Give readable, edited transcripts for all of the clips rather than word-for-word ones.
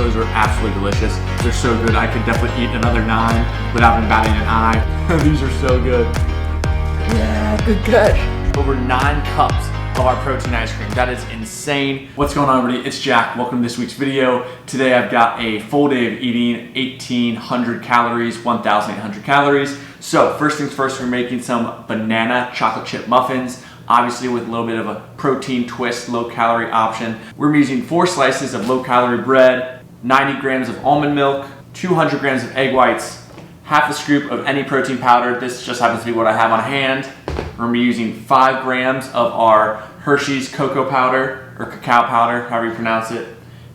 Those are absolutely delicious. They're so good. I could definitely eat another 9 without even batting an eye. These are so good. Yeah, good. Over 9 cups of our protein ice cream. That is insane. What's going on, everybody? It's Jack. Welcome to this week's video. Today I've got a full day of eating 1,800 calories, 1,800 calories. So first things first, we're making some banana chocolate chip muffins. Obviously with a little bit of a protein twist, low calorie option. We're using 4 slices of low calorie bread, 90 grams of almond milk, 200 grams of egg whites, half a scoop of any protein powder. This just happens to be what I have on hand. We're gonna be using 5 grams of our Hershey's cocoa powder, or cacao powder, however you pronounce it,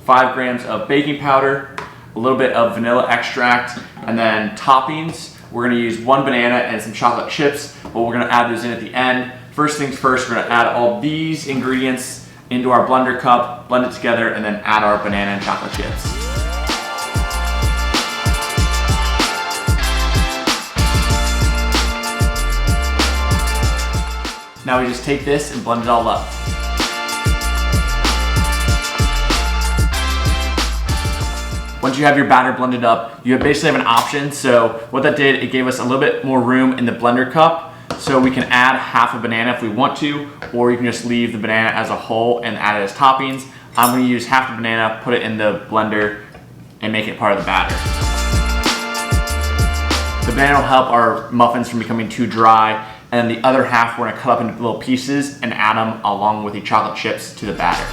5 grams of baking powder, a little bit of vanilla extract, and then toppings. We're gonna use 1 banana and some chocolate chips, but we're gonna add those in at the end. First things first, we're gonna add all these ingredients into our blender cup, blend it together, and then add our banana and chocolate chips. Now we just take this and blend it all up. Once you have your batter blended up, you basically have an option. So what that did, it gave us a little bit more room in the blender cup. So we can add half a banana if we want to, or you can just leave the banana as a whole and add it as toppings. I'm gonna use half the banana, put it in the blender, and make it part of the batter. The banana will help our muffins from becoming too dry, and then the other half we're gonna cut up into little pieces and add them along with the chocolate chips to the batter.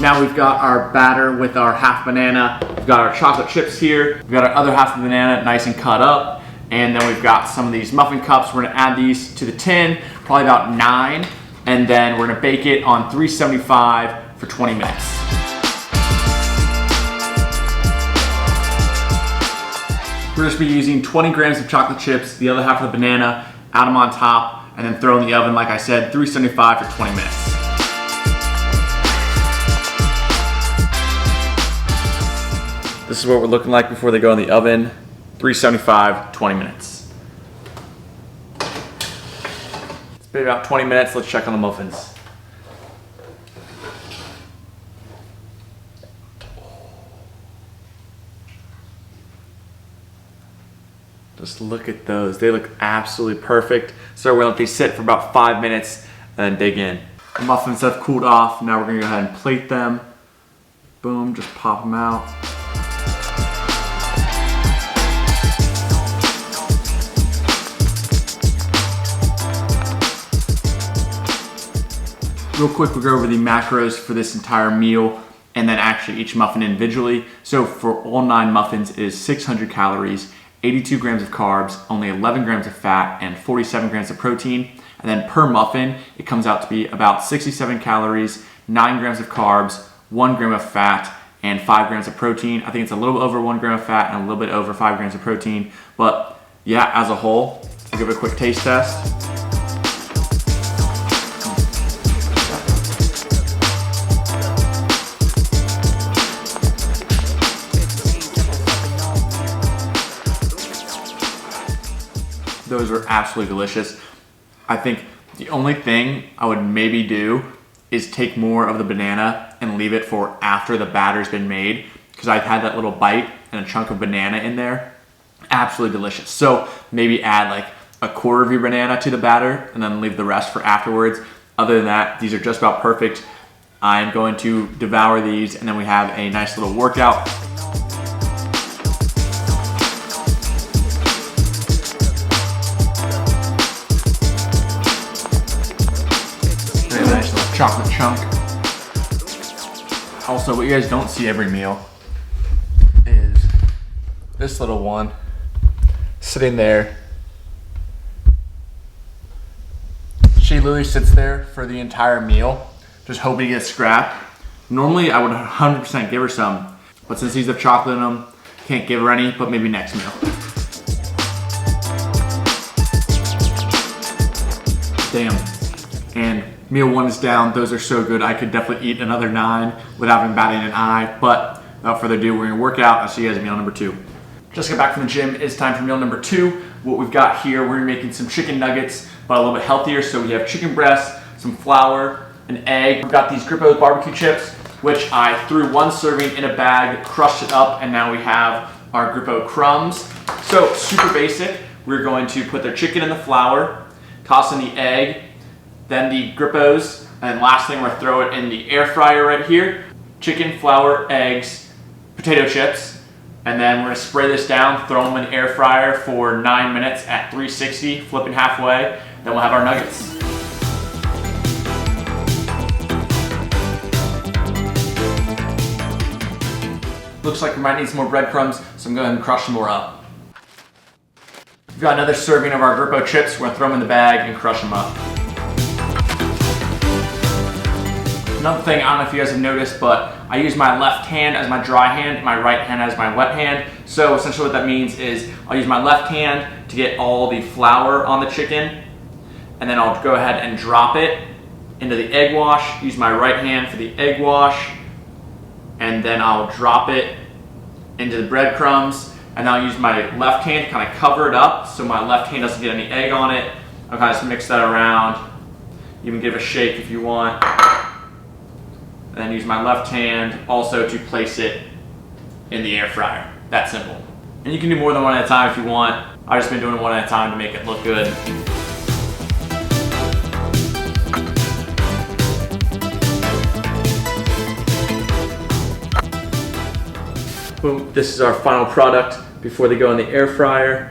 Now we've got our batter with our half banana. We've got our chocolate chips here. We've got our other half of the banana nice and cut up. And then we've got some of these muffin cups. We're gonna add these to the tin, probably about 9. And then we're gonna bake it on 375 for 20 minutes. We're just be using 20 grams of chocolate chips, the other half of the banana, add them on top, and then throw in the oven, like I said, 375 for 20 minutes. This is what we're looking like before they go in the oven. 375, 20 minutes. It's been about 20 minutes. Let's check on the muffins. Just look at those. They look absolutely perfect. So we're gonna let these sit for about 5 minutes and then dig in. The muffins have cooled off. Now we're gonna go ahead and plate them. Boom, just pop them out. Real quick, we'll go over the macros for this entire meal and then actually each muffin individually. So for all 9 muffins it is 600 calories, 82 grams of carbs, only 11 grams of fat, and 47 grams of protein. And then per muffin, it comes out to be about 67 calories, 9 grams of carbs, 1 gram of fat, and 5 grams of protein. I think it's a little over 1 gram of fat and a little bit over 5 grams of protein. But yeah, as a whole, we'll give it a quick taste test. Those are absolutely delicious. I think the only thing I would maybe do is take more of the banana and leave it for after the batter's been made, because I've had that little bite and a chunk of banana in there. Absolutely delicious. So maybe add like a quarter of your banana to the batter and then leave the rest for afterwards. Other than that, these are just about perfect. I'm going to devour these and then we have a nice little workout. Chocolate chunk. Also, what you guys don't see every meal is this little one sitting there. She literally sits there for the entire meal, just hoping to get a scrap. Normally, I would 100% give her some, but since these have chocolate in them, can't give her any, but maybe next meal. Damn. And meal 1 is down. Those are so good. I could definitely eat another 9 without even batting an eye. But without further ado, we're gonna work out. I'll see you guys at meal number 2. Just got back from the gym. It's time for meal number 2. What we've got here, we're making some chicken nuggets, but a little bit healthier. So we have chicken breast, some flour, an egg. We've got these Grippo's barbecue chips, which I threw one serving in a bag, crushed it up, and now we have our Grippo crumbs. So super basic. We're going to put the chicken in the flour, toss in the egg, then the Grippos, and then last thing we're gonna throw it in the air fryer right here. Chicken, flour, eggs, potato chips, and then we're gonna spray this down, throw them in the air fryer for 9 minutes at 360, flipping halfway, then we'll have our nuggets. Looks like we might need some more breadcrumbs, so I'm going to go ahead and crush some more up. We've got another serving of our Grippo chips. We're going to throw them in the bag and crush them up. Another thing, I don't know if you guys have noticed, but I use my left hand as my dry hand, my right hand as my wet hand. So essentially what that means is I'll use my left hand to get all the flour on the chicken, and then I'll go ahead and drop it into the egg wash, use my right hand for the egg wash, and then I'll drop it into the breadcrumbs, and I'll use my left hand to kind of cover it up so my left hand doesn't get any egg on it. I'll kind of just mix that around. You can give it a shake if you want. And then use my left hand also to place it in the air fryer. That simple. And you can do more than one at a time if you want. I've just been doing it one at a time to make it look good. Boom, this is our final product before they go in the air fryer.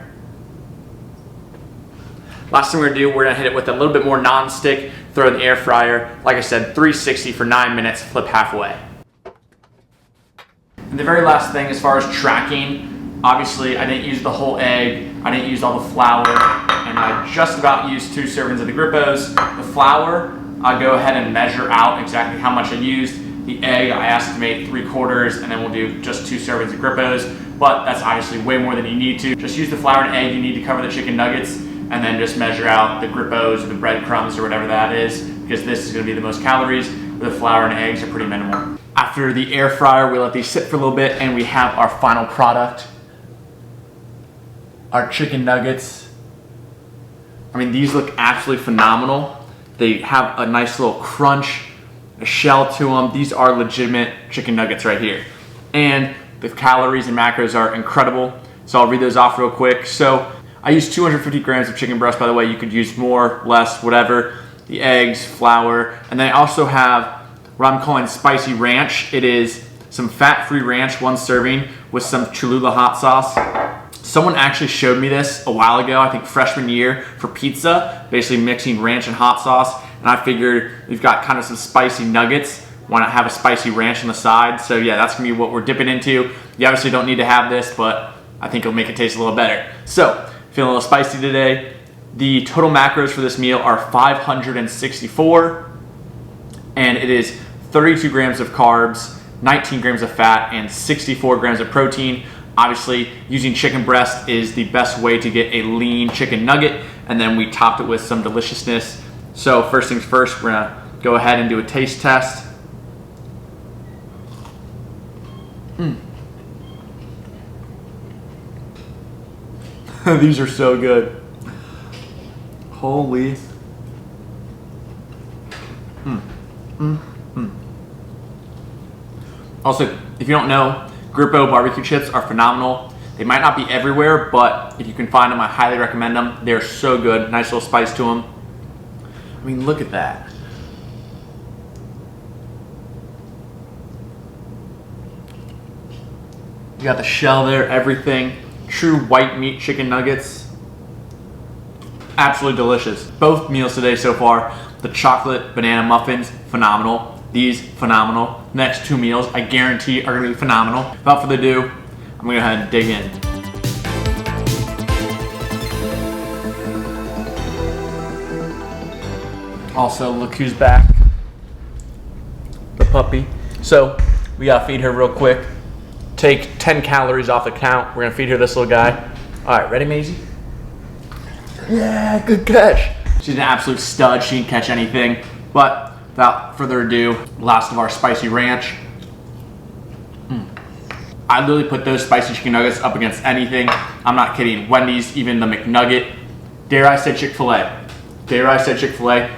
Last thing we're gonna do, we're gonna hit it with a little bit more non-stick, throw it in the air fryer. Like I said, 360 for 9 minutes, flip halfway. And the very last thing, as far as tracking, obviously I didn't use the whole egg, I didn't use all the flour, and I just about used 2 servings of the Grippos. The flour, I'll go ahead and measure out exactly how much I used. The egg, I estimate 3/4, and then we'll do just 2 servings of Grippos, but that's obviously way more than you need to. Just use the flour and egg you need to cover the chicken nuggets, and then just measure out the Grippos or the breadcrumbs or whatever that is, because this is gonna be the most calories, where the flour and eggs are pretty minimal. After the air fryer, we let these sit for a little bit, and we have our final product, our chicken nuggets. I mean, these look absolutely phenomenal. They have a nice little crunch, a shell to them. These are legitimate chicken nuggets right here. And the calories and macros are incredible. So I'll read those off real quick. So I use 250 grams of chicken breast, by the way. You could use more, less, whatever. The eggs, flour, and then I also have what I'm calling spicy ranch. It is some fat-free ranch, 1 serving, with some Cholula hot sauce. Someone actually showed me this a while ago, I think freshman year, for pizza, basically mixing ranch and hot sauce. And I figured we've got kind of some spicy nuggets. Why not have a spicy ranch on the side? So yeah, that's gonna be what we're dipping into. You obviously don't need to have this, but I think it'll make it taste a little better. So, feeling a little spicy today. The total macros for this meal are 564, and it is 32 grams of carbs, 19 grams of fat, and 64 grams of protein. Obviously, using chicken breast is the best way to get a lean chicken nugget, and then we topped it with some deliciousness. So first things first, we're gonna go ahead and do a taste test. These are so good. Holy. Also, if you don't know, Grippo barbecue chips are phenomenal. They might not be everywhere, but if you can find them, I highly recommend them. They're so good. Nice little spice to them. I mean, look at that. You got the shell there, everything. True white meat chicken nuggets. Absolutely delicious. Both meals today so far. The chocolate banana muffins, phenomenal. These, phenomenal. Next 2 meals, I guarantee, are gonna be phenomenal. Without further ado, I'm gonna go ahead and dig in. Also, look who's back. The puppy. So, we gotta feed her real quick. Take 10 calories off the count. We're gonna feed her this little guy. All right, ready, Maisie? Yeah, good catch. She's an absolute stud. She didn't catch anything. But without further ado, last of our spicy ranch. I literally put those spicy chicken nuggets up against anything. I'm not kidding. Wendy's, even the McNugget. Dare I say Chick-fil-A. Dare I say Chick-fil-A.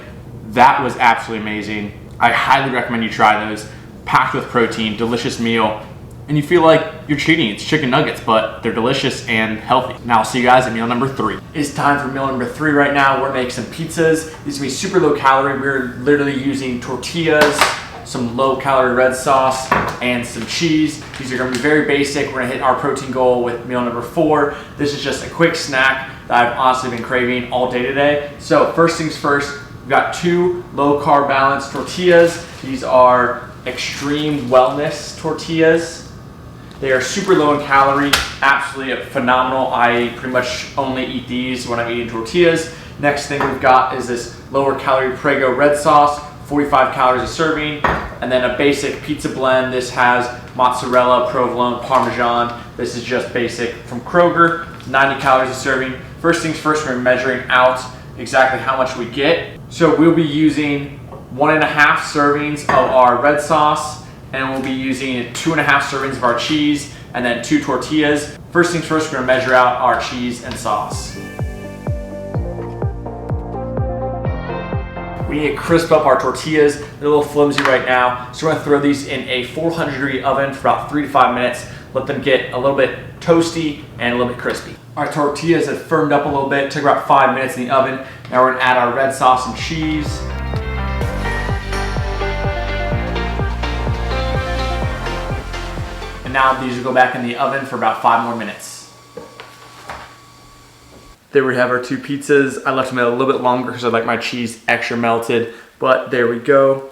That was absolutely amazing. I highly recommend you try those. Packed with protein, delicious meal, and you feel like you're cheating. It's chicken nuggets, but they're delicious and healthy. Now I'll see you guys at meal number 3. It's time for meal number 3 right now. We're gonna make some pizzas. These are gonna be super low calorie. We're literally using tortillas, some low calorie red sauce, and some cheese. These are gonna be very basic. We're gonna hit our protein goal with meal number 4. This is just a quick snack that I've honestly been craving all day today. So first things first, we've got 2 low carb balanced tortillas. These are extreme wellness tortillas. They are super low in calorie, absolutely phenomenal. I pretty much only eat these when I'm eating tortillas. Next thing we've got is this lower calorie Prego red sauce, 45 calories a serving, and then a basic pizza blend. This has mozzarella, provolone, parmesan. This is just basic from Kroger, 90 calories a serving. First things first, we're measuring out exactly how much we get. So we'll be using 1.5 servings of our red sauce, and we'll be using 2.5 servings of our cheese, and then 2 tortillas. First things first, we're gonna measure out our cheese and sauce. We need to crisp up our tortillas. They're a little flimsy right now, so we're gonna throw these in a 400-degree oven for about 3 to 5 minutes. Let them get a little bit toasty and a little bit crispy. Our tortillas have firmed up a little bit. Took about 5 minutes in the oven. Now we're gonna add our red sauce and cheese. And now these will go back in the oven for about 5 more minutes. There we have our 2 pizzas. I left them a little bit longer because I like my cheese extra melted, but there we go.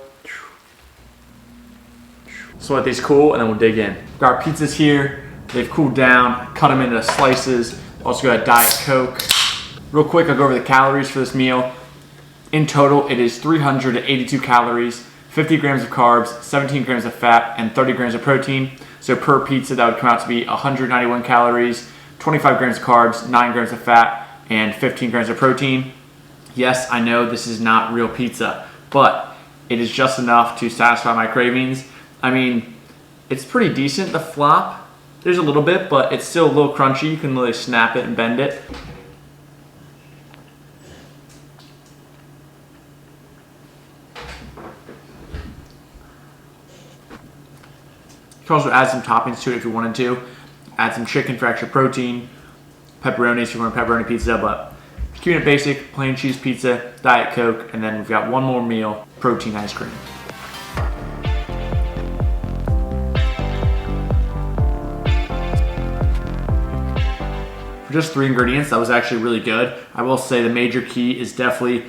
So let these cool and then we'll dig in. Got our pizzas here. They've cooled down. Cut them into slices. Also got a Diet Coke. Real quick, I'll go over the calories for this meal. In total, it is 382 calories, 50 grams of carbs, 17 grams of fat, and 30 grams of protein. So per pizza, that would come out to be 191 calories, 25 grams of carbs, 9 grams of fat, and 15 grams of protein. Yes, I know this is not real pizza, but it is just enough to satisfy my cravings. I mean, it's pretty decent, the flop. There's a little bit, but it's still a little crunchy. You can really snap it and bend it. You can also add some toppings to it if you wanted to. Add some chicken for extra protein, pepperoni if you want a pepperoni pizza, but keeping it basic, plain cheese pizza, Diet Coke, and then we've got one more meal, protein ice cream. For just 3 ingredients, that was actually really good. I will say the major key is definitely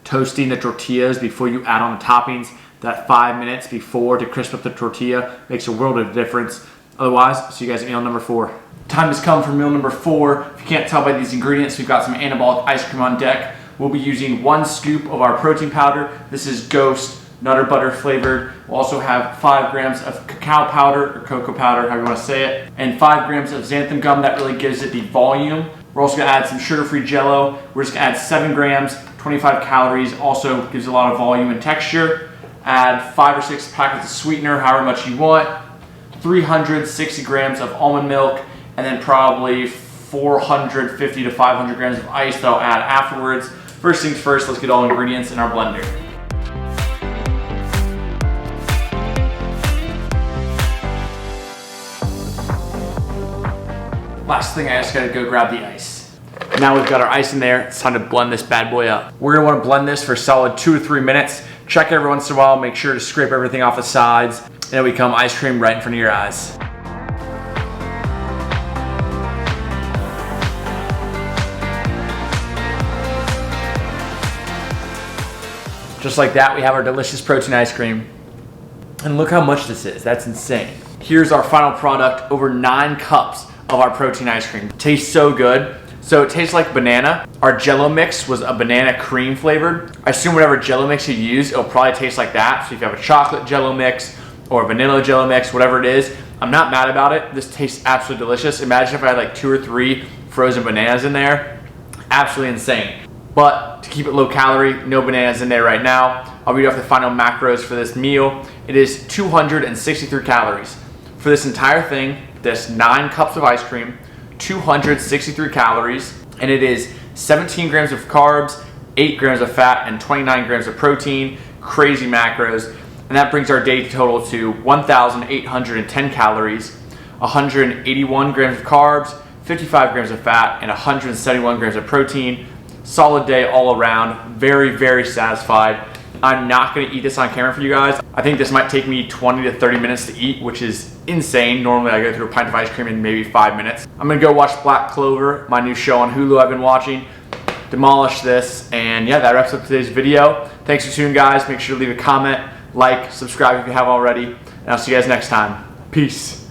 toasting the tortillas before you add on the toppings. That 5 minutes before to crisp up the tortilla makes a world of difference. Otherwise, see you guys at meal number 4. Time has come for meal number 4. If you can't tell by these ingredients, we've got some Anabolic ice cream on deck. We'll be using 1 scoop of our protein powder. This is Ghost Nutter Butter flavored. We'll also have 5 grams of cacao powder, or cocoa powder, however you want to say it, and 5 grams of xanthan gum. That really gives it the volume. We're also going to add some sugar-free Jello. We're just going to add 7 grams, 25 calories, also gives a lot of volume and texture. Add 5 or 6 packets of sweetener, however much you want. 360 grams of almond milk, and then probably 450 to 500 grams of ice that I'll add afterwards. First things first, let's get all ingredients in our blender. Last thing, I just gotta go grab the ice. Now we've got our ice in there, it's time to blend this bad boy up. We're gonna wanna blend this for a solid 2 to 3 minutes. Check every once in a while, make sure to scrape everything off the sides, and then we come ice cream right in front of your eyes. Just like that, we have our delicious protein ice cream. And look how much this is, that's insane. Here's our final product, over 9 cups of our protein ice cream. Tastes so good. So it tastes like banana. Our Jello mix was a banana cream flavored. I assume whatever Jello mix you use, it'll probably taste like that. So if you have a chocolate Jello mix or a vanilla Jello mix, whatever it is, I'm not mad about it. This tastes absolutely delicious. Imagine if I had like 2 or 3 frozen bananas in there. Absolutely insane. But to keep it low calorie, no bananas in there right now. I'll read off the final macros for this meal. It is 263 calories. For this entire thing, this 9 cups of ice cream, 263 calories, and it is 17 grams of carbs, 8 grams of fat, and 29 grams of protein. Crazy macros. And that brings our day total to 1,810 calories, 181 grams of carbs, 55 grams of fat, and 171 grams of protein. Solid day all around. Very, very satisfied. I'm not gonna eat this on camera for you guys. I think this might take me 20 to 30 minutes to eat, which is insane. Normally I go through a pint of ice cream in maybe 5 minutes. I'm gonna go watch Black Clover, my new show on Hulu I've been watching. Demolish this, and yeah, that wraps up today's video. Thanks for tuning, guys. Make sure to leave a comment, like, subscribe if you haven't already, and I'll see you guys next time. Peace.